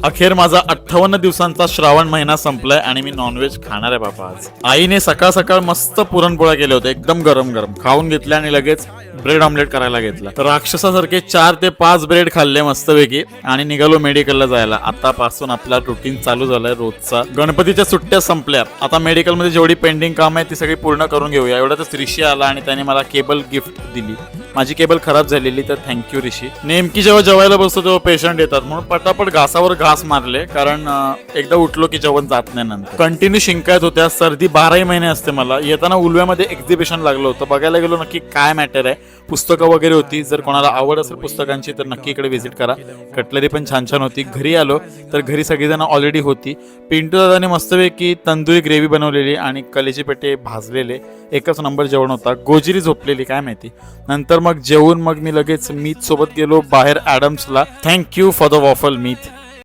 अखेर माझा 58 दिवसांचा श्रावण महिना संपलाय आणि मी नॉनव्हेज खाणार आहे बाबा आज. आईने सकाळ सकाळ मस्त पुरणपोळ्या केले होते, एकदम गरम गरम. खाऊन घेतल्या आणि लगेच ब्रेड ऑमलेट करायला घेतला. राक्षसासारखे 4 ते 5 ब्रेड खाल्ले मस्तपैकी आणि निघालो मेडिकलला जायला. आतापासून आपला रुटीन चालू झालाय रोजचा. गणपतीच्या सुट्ट्या संपल्या, आता मेडिकलमध्ये जेवढी पेंडिंग काम आहे ती सगळी पूर्ण करून घेऊया. एवढ्यातच ऋषी आला आणि त्याने मला केबल गिफ्ट दिली. माझी केबल खराब झालेली, तर थँक्यू ऋषी. नेमकी जेव्हा जेवायला बसतो तेव्हा पेशंट येतात म्हणून पटापट घासावर घास मारले, कारण एकदा उठलो की जेवण जात नाही. नंतर कंटिन्यू शिंकायत होत्या. सर्दी 12 महिने असते मला. येताना उलव्यामध्ये एक्झिबिशन लागलं होतं, बघायला गेलो नक्की काय मॅटर आहे. पुस्तकं वगैरे होती. जर कोणाला आवड असेल पुस्तकांची तर नक्की इकडे व्हिजिट करा. कटलरी पण छान छान होती. घरी आलो तर घरी सगळीजण ऑलरेडी होती. पिंटू दादाने मस्तपैकी तंदुरी ग्रेव्ही बनवलेली आणि कलेचे पेटे भाजलेले. एकच नंबर जेवण होता. गोजिरी झोपलेली काय माहिती. नंतर मग जेवून मग मी लगेच मीत सोबत गेलो बाहेर ॲडम्सला. Thank you for the waffle Meet.